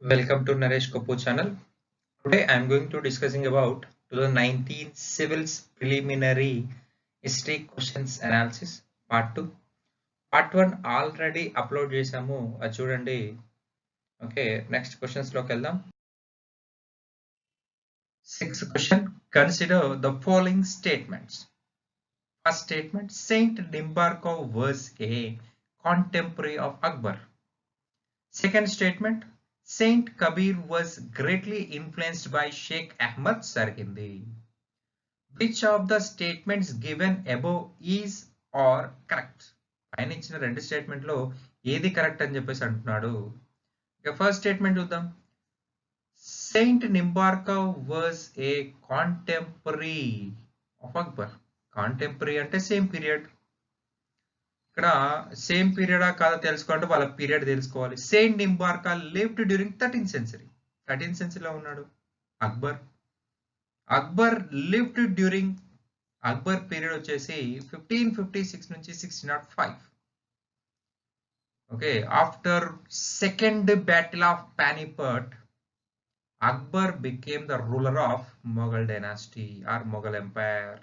Welcome to Naresh Kapoor channel. Today I am going to discussing about 2019 Civils Preliminary History Questions Analysis Part 2. Part 1 already upload చేసాము అది చూడండి. Okay next questions లోకి వెళ్దాం. 6th question, consider the following statements. First statement, Saint Nimbarkov was a contemporary of Akbar. Second statement, Saint Kabir was greatly influenced by Sheikh Ahmad Sarhindi. Which of the statements given above is or correct? పైన ఇచ్చిన రెండు statement లో ఏది correct అని చెప్పేసి అంటున్నాడు. ఇక first statement చూద్దాం. సెయింట్ నింబార్కవ్ was a contemporary of Akbar. Contemporary అంటే సేమ్ పీరియడ్. ఇక్కడ సేమ్ పీరియడా కాదా తెలుసుకోవాలంటే వాళ్ళ పీరియడ్ తెలుసుకోవాలి. Saint Nimbarka lived during 13th century. 13th centuryలో ఉన్నాడు Akbar. Akbar lived during Akbar period వచ్చేసి 1556 నుంచి 1605. Okay, after second battle of Panipat Akbar became the ruler of Mughal dynasty or Mughal empire.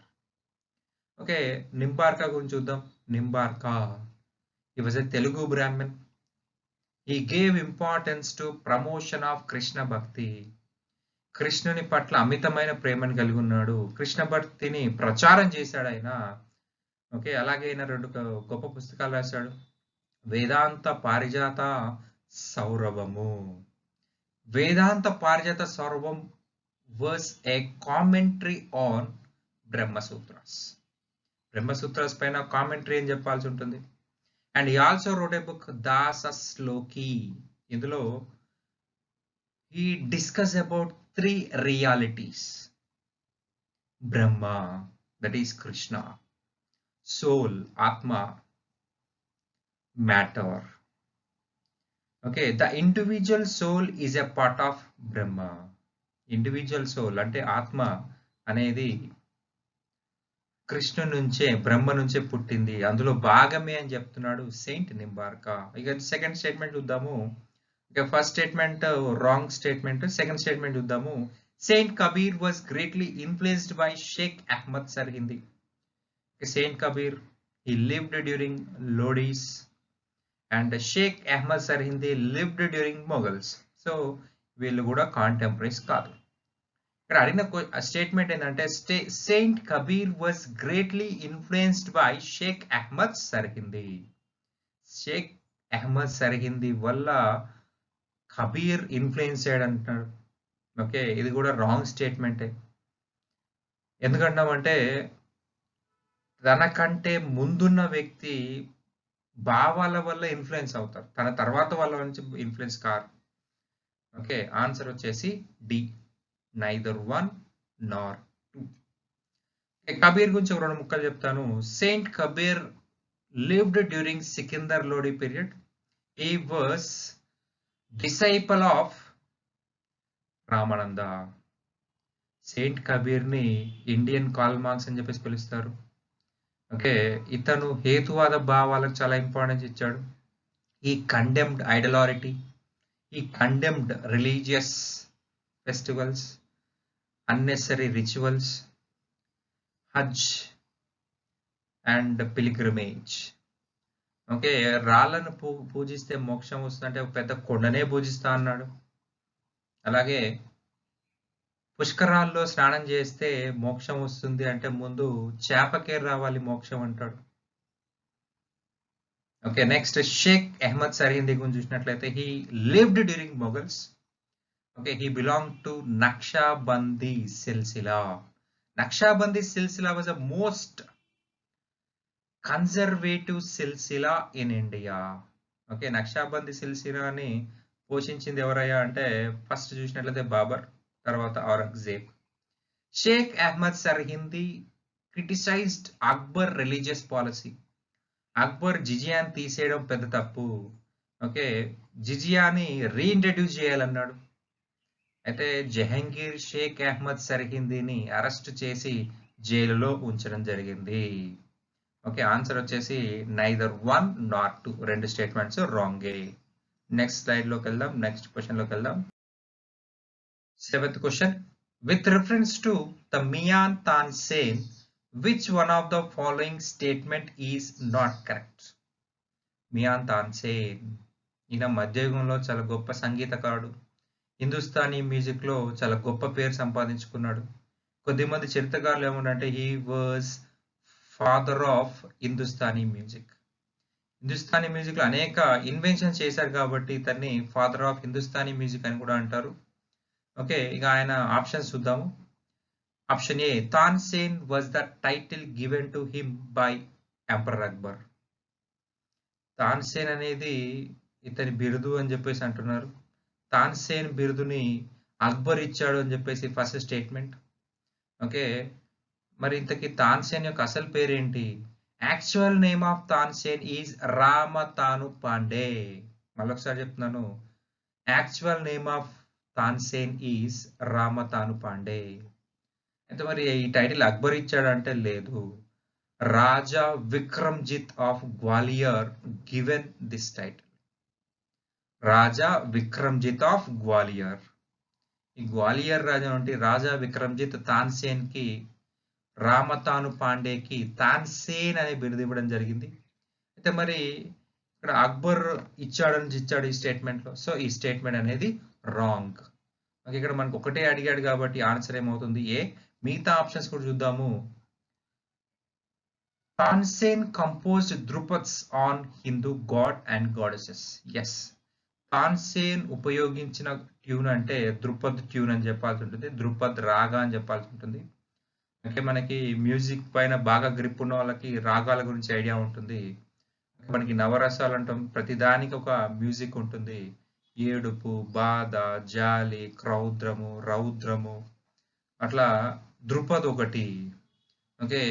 Okay, Nimbarka గురించి చూద్దాం. నింబార్కా, he was a Telugu Brahmin. He gave importance to promotion of Krishna Bhakti. కృష్ణుని పట్ల అమితమైన ప్రేమను కలిగి ఉన్నాడు. కృష్ణ భక్తిని ప్రచారం చేశాడు ఆయన. ఓకే, అలాగే ఆయన రెండు గొప్ప పుస్తకాలు రాశాడు. వేదాంత పారిజాత సౌరభము. Vedanta Parijata Saurabham was a commentary on Brahmasutras. Brahmasutras పైన కామెంటరీ అని చెప్పాల్సి ఉంటుంది. And he also wrote a book Dashashloki. ఇందులో he discuss about 3 realities: Brahma, that is Krishna; soul, Atma; matter. Okay, the individual soul is a part of Brahma. Individual soul అంటే ఆత్మ అనేది కృష్ణు నుంచే, బ్రహ్మ నుంచే పుట్టింది, అందులో భాగమే అని చెప్తున్నాడు సెయింట్ నింబార్కా. ఇక సెకండ్ స్టేట్మెంట్ చూద్దాము. First statement wrong statement. Second statement చూద్దాము. Saint Kabir was greatly influenced by Sheikh Ahmad Sirhindi. Saint Kabir he lived during Lodis and Sheikh Ahmad Sarhindi lived during Mughals. So వీళ్ళు కూడా కాంటెంపరీస్ కాదు. ఇక్కడ అడిగిన స్టేట్మెంట్ ఏంటంటే saint Kabir was greatly influenced by Sheikh Ahmad Sirhindi. Sheikh Ahmad Sirhindi వల్ల Kabir influence అయ్యాడు అంటున్నాడు. ఓకే, ఇది కూడా రాంగ్ స్టేట్మెంటే. ఎందుకంటామంటే తనకంటే ముందున్న వ్యక్తి భావాల వల్ల ఇన్ఫ్లుయెన్స్ అవుతారు, తన తర్వాత వాళ్ళ నుంచి ఇన్ఫ్లుయెన్స్ కారు. ఓకే, ఆన్సర్ వచ్చేసి డి, నైదర్ 1 నార్ 2. కబీర్ గురించి ఒక 2 ముక్కలు చెప్తాను. Saint Kabir lived during Sikandar Lodi period. He was disciple of Ramananda. Saint Kabir ని ఇండియన్ కార్ల్ మార్క్స్ అని చెప్పేసి పిలుస్తారు. ఓకే, ఇతను హేతువాద భావాలకు చాలా ఇంపార్టెన్స్ ఇచ్చాడు. ఈ కండెమ్డ్ ఐడలారిటీ, ఈ condemned religious festivals, unnecessary rituals, Hajj and pilgrimage. Okay, రాళ్లను పూజిస్తే మోక్షం వస్తుందంటే ఒక పెద్ద కొండనే పూజిస్తా అన్నాడు. అలాగే పుష్కరాల్లో స్నానం చేస్తే మోక్షం వస్తుంది అంటే ముందు చేపకే రావాలి మోక్షం అంటాడు. ఓకే, నెక్స్ట్ షేక్ అహ్మద్ సర్హిందీ గురించి చూసినట్లయితే he lived during Mughals. Okay, he belong to Naqshbandi silsila. Naqshbandi silsila was a most conservative silsila in India. Okay, Naqshbandi సిల్సిలాని పోషించింది ఎవరయ్యా అంటే ఫస్ట్ చూసినట్లయితే బాబర్, తర్వాత Aurangzeb. Sheikh Ahmad Sirhindi criticized Akbar religious policy. Akbar జిజియాని తీసేయడం పెద్ద తప్పు. ఓకే, జిజియాని రీఇంట్రడ్యూస్ చేయాలన్నాడు. అయితే జహంగీర్ షేక్ అహ్మద్ సర్హిందీని అరెస్ట్ చేసి జైలులో ఉంచడం జరిగింది. ఓకే, ఆన్సర్ వచ్చేసి నైదర్ 1 నార్ 2. 2 స్టేట్మెంట్స్ రాంగే. నెక్స్ట్ స్లైడ్ లోకి వెళ్దాం, నెక్స్ట్ క్వశ్చన్ లోకి వెళ్దాం. 7th question. With reference to the Mian Tansen, which one of the following statement is not correct? మియాన్ Tansen ఈయన మధ్యయుగంలో చాలా గొప్ప సంగీతకారుడు. హిందుస్థానీ మ్యూజిక్ లో చాలా గొప్ప పేరు సంపాదించుకున్నాడు. కొద్దిమంది చరిత్రకారులు ఏమంటే he was father of Hindustani music. Hindustani music లో అనేక ఇన్వెన్షన్ చేశారు కాబట్టి ఇతన్ని ఫాదర్ ఆఫ్ హిందుస్థానీ మ్యూజిక్ అని కూడా అంటారు. ఓకే, ఇక ఆయన ఆప్షన్స్ చూద్దాము. Option A, Tansen was the title given to him by emperor Akbar. Tansen అనేది ఇతని బిరుదు అని చెప్పేసి అంటున్నారు. తాన్సేన్ బిరుదుని అక్బర్ ఇచ్చాడు అని చెప్పేసి ఫస్ట్ స్టేట్మెంట్. ఓకే, మరి ఇంతకీ తాన్సేన్ యొక్క అసలు పేరేంటి? Actual name of Tansen is Ramatanu Pandey. మళ్ళొకసారి చెప్తున్నాను, actual name of Tansen is Ramatanu Pandey. అయితే మరి ఈ టైటిల్ అక్బర్ ఇచ్చాడంటే లేదు, Raja Vikramjit of Gwalior given this title. Raja Vikramjit of Gwalior. ఈ గ్వాలియర్ రాజా అంటే రాజా విక్రమ్జిత్ తాన్సేన్ కి, రామతాను పాండేకి తాన్సేన్ అనే బిరుదు ఇవ్వడం జరిగింది. అయితే మరి ఇక్కడ అక్బర్ ఇచ్చాడు ఈ స్టేట్మెంట్ లో. సో ఈ స్టేట్మెంట్ అనేది రాంగ్. ఇక్కడ మనకు ఒకటే అడిగాడు కాబట్టి ఆన్సర్ ఏమవుతుంది? ఏ. మిగతా ఆప్షన్స్ కూడా చూద్దాము. Tansen composed dhrupads on Hindu god and goddesses. Yes, Tansen ఉపయోగించిన ట్యూన్ అంటే ధ్రుపద్ ట్యూన్ అని చెప్పాల్సి ఉంటుంది, ధ్రుపద్ రాగా అని చెప్పాల్సి ఉంటుంది. అంటే మనకి మ్యూజిక్ పైన బాగా గ్రిప్ ఉన్న వాళ్ళకి రాగాల గురించి ఐడియా ఉంటుంది. మనకి నవరసాలు అంటాం, ప్రతిదానికి ఒక మ్యూజిక్ ఉంటుంది. ఏడుపు, బాధ, జాలి, క్రౌద్రము, రౌద్రము, అట్లా ధ్రుపద్ ఒకటి. Okay,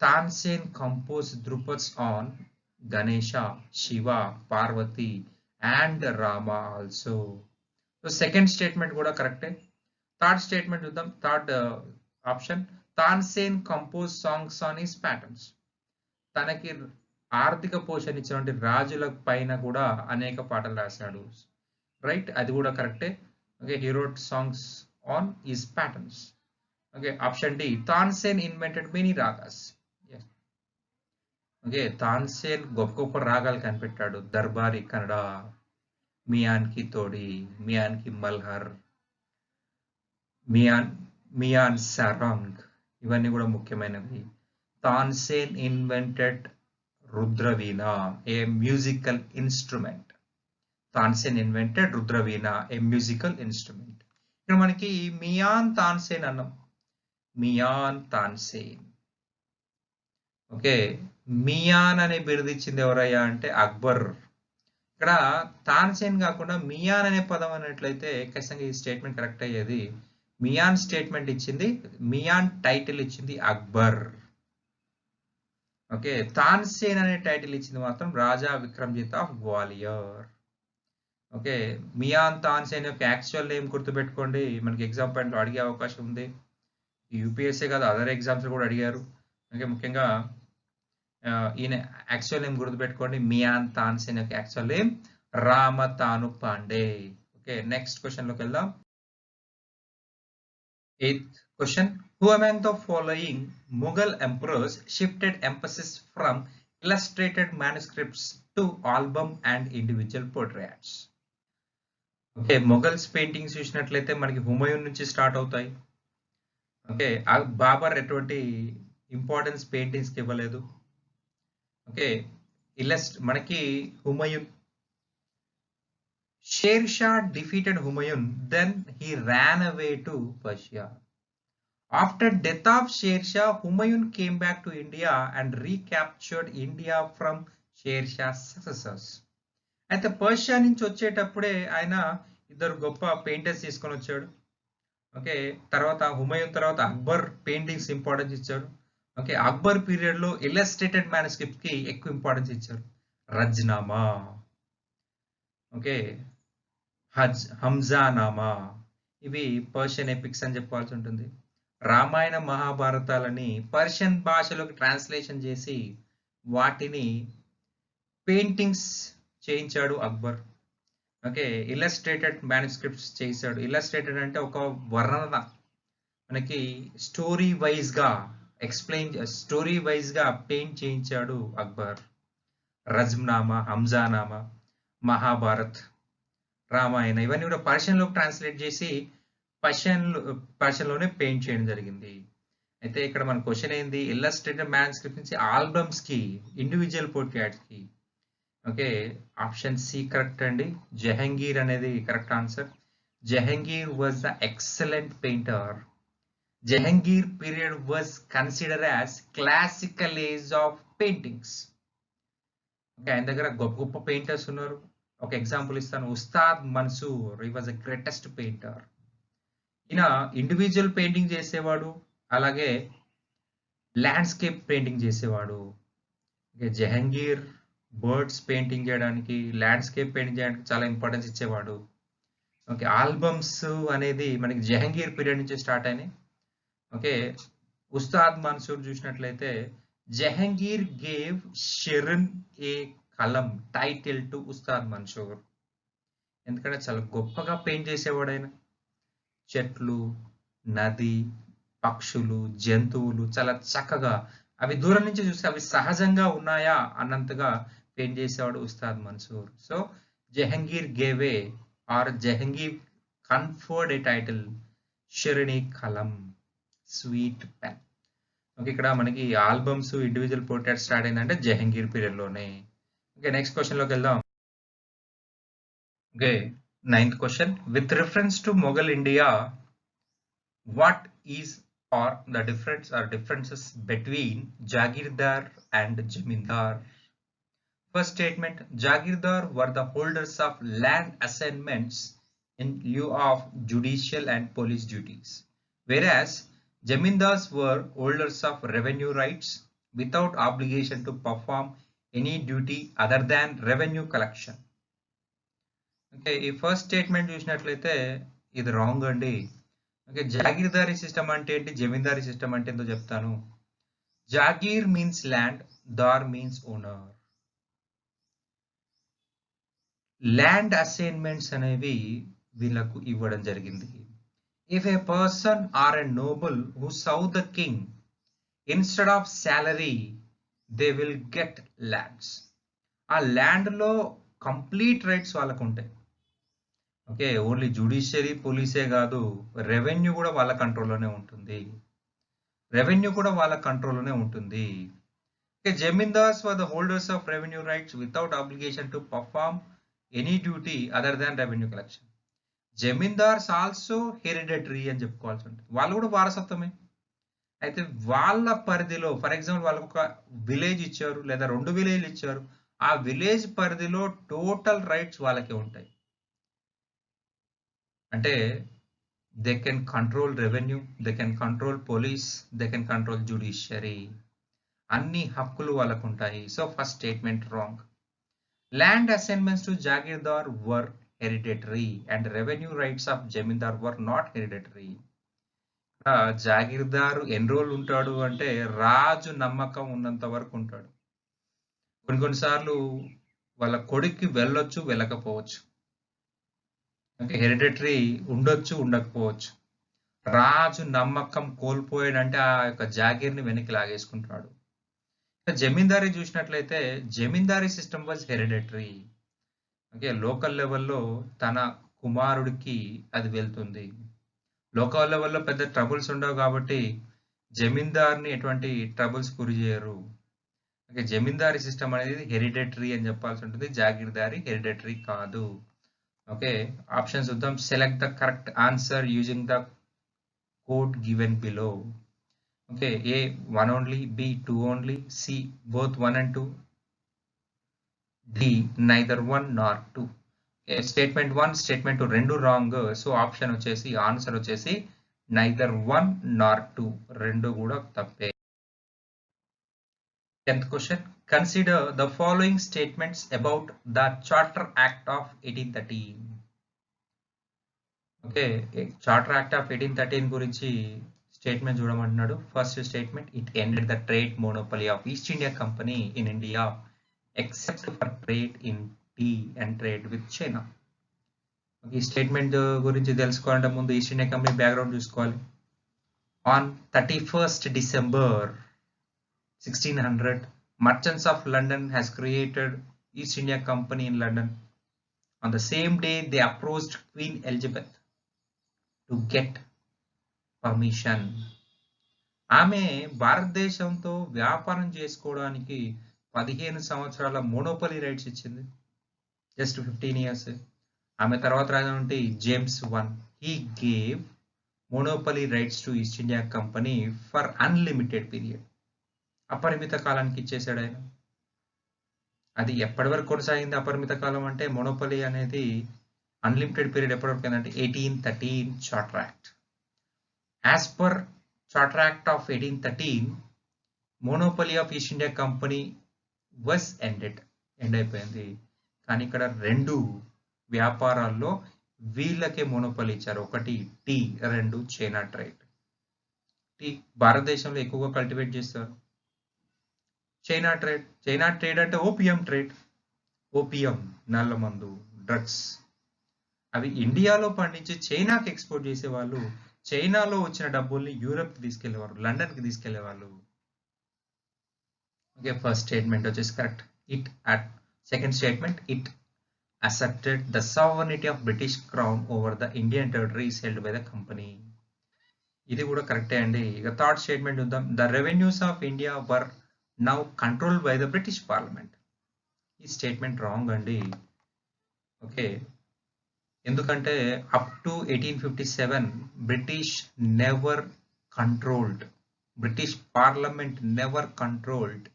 Tansen compose dhrupads on Ganesha, Shiva, Parvati and Rama also. So second statement కూడా కరెక్టే. థర్డ్ స్టేట్మెంట్ చూద్దాం. Third option, Tansen compose songs on his patrons. తనకి ఆర్థిక పోషణ ఇచ్చినటువంటి రాజుల పైన కూడా అనేక పాటలు రాశాడు. రైట్, అది కూడా కరెక్టే. Okay, he wrote songs on his patterns. Okay, option D, Tansen invented many ragas. Okay, Tansen గొప్ప గొప్ప రాగాలు కనిపెట్టాడు. దర్బారీ కన్నడ, మియాన్ కి తోడి, మియాన్ కి మల్హర్, మియాన్ సారంగ్, ఇవన్నీ కూడా ముఖ్యమైనవి. తాన్సేన్ ఇన్వెంటెడ్ రుద్రవీణ, ఏ musical instrument. Tansen invented Rudraveena, ఏ మ్యూజికల్ ఇన్స్ట్రుమెంట్. ఇక్కడ మనకి మియాన్ తాన్సేన్ అన్నాం, మియాన్ తాన్సేన్. ఓకే, మియాన్ అనే బిరుదు ఇచ్చింది ఎవరయ్యా అంటే అక్బర్. ఇక్కడ తాన్సేన్ కాకుండా మియాన్ అనే పదం అన్నట్లయితే ఖచ్చితంగా ఈ స్టేట్మెంట్ కరెక్ట్ అయ్యేది. మియాన్ స్టేట్మెంట్ ఇచ్చింది, మియాన్ టైటిల్ ఇచ్చింది అక్బర్. ఓకే, తాన్సేన్ అనే టైటిల్ ఇచ్చింది మాత్రం రాజా విక్రమ్జిత్ ఆఫ్ గ్వాలియర్. ఓకే, మియాన్ తాన్సేన్ యొక్క యాక్చువల్ నేమ్ గుర్తుపెట్టుకోండి, మనకి ఎగ్జామ్ పాయింట్ లో అడిగే అవకాశం ఉంది. యూపీఎస్సీ కాదు, అదర్ ఎగ్జామ్స్ కూడా అడిగారు. ఓకే, ముఖ్యంగా ఈయన యాక్చువల్ నేమ్ గుర్తుపెట్టుకోండి, మియాన్ తాన్సేన్ యొక్క actual name Ramatanu Pandey. Okay, next question లోకి వెళ్దాం. 8th question. Who among the following Mughal emperors shifted emphasis from illustrated manuscripts to album and individual portraits? Okay, Mughals paintings చూసినట్లయితే మనకి హుమయూన్ నుంచి స్టార్ట్ అవుతాయి. ఓకే, బాబర్ ఎటువంటి ఇంపార్టెన్స్ పెయింటింగ్స్ కి ఇవ్వలేదు. ఓకే, మనకి Humayun, Sher Shah defeated Humayun, then he ran away to Persia. After death of Sher Shah, Humayun came back to India and recaptured India from Sher Shah's successors. అయితే Persia నుంచి వచ్చేటప్పుడే ఆయన ఇద్దరు గొప్ప painters తీసుకొని వచ్చాడు. ఓకే, తర్వాత హుమయూన్ తర్వాత అక్బర్ పెయింటింగ్స్ ఇంపార్టెన్స్ ఇచ్చాడు. ఓకే, అక్బర్ పీరియడ్ లో ఇల్లస్ట్రేటెడ్ మ్యానుస్క్రిప్ట్ కి ఎక్కువ ఇంపార్టెన్స్ ఇచ్చారు. రజ్నామా, ఓకే, హంజానామా, ఇవి పర్షియన్ ఎపిక్స్ అని చెప్పాల్సి ఉంటుంది. రామాయణ మహాభారతాలని పర్షియన్ భాషలోకి ట్రాన్స్లేషన్ చేసి వాటిని పెయింటింగ్స్ చేయించాడు అక్బర్. ఓకే, ఇల్లస్ట్రేటెడ్ మ్యానుస్క్రిప్ట్స్ చేశాడు. ఇల్లస్ట్రేటెడ్ అంటే ఒక వర్ణన, మనకి స్టోరీ వైజ్ గా స్టోరీ వైజ్ గా పెయింట్ చేయించాడు అక్బర్. రజ్మ్నామా, హంజానామా, మహాభారత్, రామాయణ ఇవన్నీ కూడా పర్షియన్లోకి ట్రాన్స్లేట్ చేసి పర్షియన్లోనే పెయింట్ చేయడం జరిగింది. అయితే ఇక్కడ మన క్వశ్చన్ ఏంది, ఇల్లస్ట్రేటెడ్ మ్యానుస్క్రిప్ట్ నుంచి ఆల్బమ్స్ కి, ఇండివిజువల్ పోర్ట్రేట్స్ కి. ఓకే, ఆప్షన్ సి కరెక్ట్ అండి. జహంగీర్ అనేది correct answer. Jahangir was the excellent painter. Jahangir period was consider as classical age of paintings. Okay, ఆయన దగ్గర గొప్ప గొప్ప పెయింటర్స్ ఉన్నారు. ఒక ఎగ్జాంపుల్ ఇస్తాను, Ustad Mansur, he was the greatest painter. ఈయన ఇండివిజువల్ పెయింటింగ్ చేసేవాడు, అలాగే ల్యాండ్స్కేప్ పెయింటింగ్ చేసేవాడు. జహంగీర్ బర్డ్స్ పెయింటింగ్ చేయడానికి, ల్యాండ్స్కేప్ పెయింటింగ్ చేయడానికి చాలా ఇంపార్టెన్స్ ఇచ్చేవాడు. ఓకే, ఆల్బమ్స్ అనేది మనకి జహంగీర్ పీరియడ్ నుంచి స్టార్ట్ అయినాయి. ఓకే, ఉస్తాద్ మన్సూర్ చూసినట్లయితే జహంగీర్ గేవ్ షిరిన్ ఏ కలం టైటిల్ టు ఉస్తాద్ మన్సూర్. ఎందుకంటే చాలా గొప్పగా పెయింట్ చేసేవాడు ఆయన. చెట్లు, నది, పక్షులు, జంతువులు చాలా చక్కగా, అవి దూరం నుంచి చూస్తే అవి సహజంగా ఉన్నాయా అన్నంతగా పెయింట్ చేసేవాడు Ustad Mansur. So Jahangir gave or Jahangir conferred a title Shirin Qalam, sweet pen. Okay, ఇక్కడ మనకి ఆల్బమ్స్, ఇండివిజువల్ పోర్ట్రేట్ స్టార్ట్ అయిందంటే జహంగీర్ పీరియడ్ లోనే. ఓకే, నెక్స్ట్ క్వశ్చన్ లోకి వెళ్దాం. Okay, 9th question. With reference to Mughal India, what is or the difference or differences between Jagirdar and Jamindar? First statement, Jagirdar were the holders of land assignments in lieu of judicial and police duties, whereas Jamindars were holders of revenue rights without obligation to perform any duty other than revenue collection. Okay, ఈ first statement చూసినట్లయితే ఇది wrong అండి. Okay, jagirdari system అంటే ఏంటి, జమీందారీ system అంటే ఏంటో చెప్తాను. Jagir means land, dar means owner. Land assignments అనేవి వీళ్ళకు ఇవ్వడం జరిగింది. If a person or a noble who serve the king instead of salary, they will get lands. ఆ ల్యాండ్ లో కంప్లీట్ రైట్స్ వాళ్ళకు ఉంటాయి. ఓకే, ఓన్లీ జ్యుడిషియరీ, పోలీసే కాదు, రెవెన్యూ కూడా వాళ్ళ కంట్రోల్లోనే ఉంటుంది. Okay, zamindars were the holders of revenue rights without obligation to perform any duty other than revenue collection. Zamindars also hereditary అని చెప్పుకోవాల్సి ఉంటుంది, వాళ్ళు కూడా వారసత్వమే. అయితే వాళ్ళ పరిధిలో, ఫర్ ఎగ్జాంపుల్ వాళ్ళకు ఒక విలేజ్ ఇచ్చారు లేదా 2 విలేజ్లు ఇచ్చారు, ఆ విలేజ్ పరిధిలో టోటల్ రైట్స్ వాళ్ళకే ఉంటాయి. అంటే they can control revenue, they can control police, they can control judiciary, అన్ని హక్కులు వాళ్ళకు ఉంటాయి. So first statement wrong. Land assignments to jagirdar were hereditary and revenue rights of zamindar were not hereditary. Jagirdar ఎన్ని రోజులు ఉంటాడు అంటే రాజు నమ్మకం ఉన్నంత వరకు ఉంటాడు. కొన్నిసార్లు వాళ్ళ కొడుక్కి వెళ్ళొచ్చు, వెళ్ళకపోవచ్చు. ఓకే, హెరిడిటరీ ఉండొచ్చు, ఉండకపోవచ్చు. రాజు నమ్మకం కోల్పోయాడంటే ఆ యొక్క జాగీర్ని వెనక్కి లాగేసుకుంటాడు. జమీందారీ చూసినట్లయితే zamindari system was hereditary. Okay, local లెవెల్లో తన కుమారుడికి అది వెళ్తుంది. లోకల్ లెవెల్లో పెద్ద ట్రబుల్స్ ఉండవు కాబట్టి జమీందార్ని ఎటువంటి ట్రబుల్స్ గురి చేయరు. ఓకే, జమీందారీ సిస్టమ్ అనేది హెరిడిటరీ అని చెప్పాల్సి ఉంటుంది, జాగీర్దారీ హెరిడిటరీ కాదు. ఓకే, ఆప్షన్స్ చూద్దాం. Select the correct answer using the code given below. Okay, A 1 only, B 2 only, C both 1 and 2, D neither 1 nor 2. Statement 1, statement 2 రెండు రాంగ్. సో ఆప్షన్ వచ్చేసి, answer వచ్చేసి neither 1 nor 2, రెండు కూడా తప్పే. 10th question. Consider the following statements about the Charter Act of 1813. Okay, charter act of 1813 గురించి statement చూడమంటున్నాడు. First statement, it ended the trade monopoly of East India Company in India except for trade in tea and trade with China. ఈ statement గురించి తెలుసుకోవాలంటే ముందు East India Company background చూసుకోవాలి. ఆన్ 31st December 1600, merchants of London has created East India Company in London. On the same day, they approached Queen Elizabeth to get permission. ఆమె భారతదేశంతో వ్యాపారం చేసుకోవడానికి 15 సంవత్సరాల మోనోపలీ రైట్స్ ఇచ్చింది. Just 15 years. ఆమె తర్వాత రాజు James 1. He gave monopoly rights to East India Company for unlimited period. అపరిమిత కాలానికి ఇచ్చేసాడు ఆయన. అది ఎప్పటి వరకు కొనసాగింది అపరిమిత కాలం అంటే మోనోపలీ అనేది అన్లిమిటెడ్ పీరియడ్ ఎప్పటి వరకు అంటే 1813 charter act. As per charter act of 1813, monopoly of East India company was end అయిపోయింది. కానీ ఇక్కడ 2 వ్యాపారాల్లో వీళ్ళకే మోనోపలీ ఇచ్చారు. ఒకటి టీ, 2 చైనా ట్రేడ్. టీ భారతదేశంలో ఎక్కువగా కల్టివేట్ చేస్తారు. చైనా ట్రేడ్ అంటే ఓపియం ట్రేడ్. ఓపియం, నల్లమందు, డ్రగ్స్ అవి ఇండియాలో పండించి చైనాకి ఎక్స్పోర్ట్ చేసేవాళ్ళు. చైనాలో వచ్చిన డబ్బుల్ని యూరప్కి తీసుకెళ్లేవారు, లండన్కి తీసుకెళ్లేవాళ్ళు. ఓకే, ఫస్ట్ స్టేట్మెంట్ వచ్చేసి correct. Second statement, it asserted the sovereignty of British crown over the Indian territories held by the company. ఇది కూడా కరెక్టే అండి. ఇక థర్డ్ స్టేట్మెంట్ చూద్దాం. The revenues of India were now controlled by the British parliament. ఈ statement wrong అండి. Okay, ఎందుకంటే up to 1857 British parliament never controlled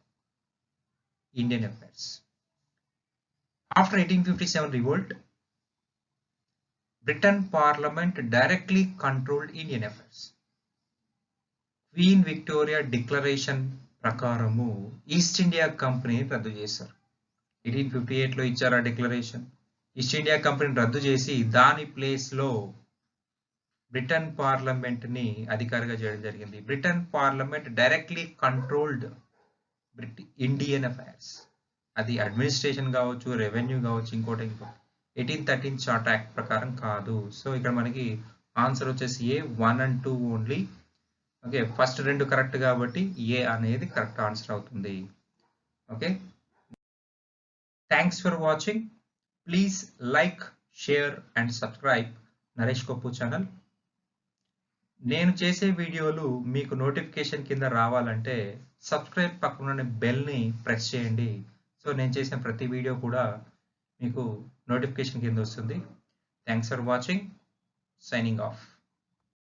Indian affairs. After 1857 revolt, Britain Parliament directly controlled Indian affairs. Queen Victoria Declaration ప్రకారము east India కంపెనీని రద్దు చేశారు. 1858లో ఇచ్చారు ఆ declaration. East India కంపెనీని రద్దు చేసి దాని ప్లేస్లో బ్రిటన్ పార్లమెంట్ని అధికారిగా చేయడం జరిగింది. Britain parliament directly controlled Indian affairs. అది అడ్మినిస్ట్రేషన్ కావచ్చు, రెవెన్యూ కావచ్చు, ఇంకోటి 1813 చార్ట్ యాక్ట్ ప్రకారం కాదు. సో ఇక్కడ మనకి ఆన్సర్ వచ్చేసి ఏ, 1 and 2 only. Okay, first 2 correct కాబట్టి ఏ అనేది కరెక్ట్ ఆన్సర్ అవుతుంది. Okay, thanks for watching. Please like, share and subscribe Naresh Koppu channel. నేను చేసే వీడియోలు మీకు నోటిఫికేషన్ కింద రావాలంటే సబ్స్క్రైబ్ పక్కన బెల్ని ప్రెస్ చేయండి. సో నేను చేసిన ప్రతి వీడియో కూడా మీకు నోటిఫికేషన్ కింద వస్తుంది. Thanks for watching. Signing off.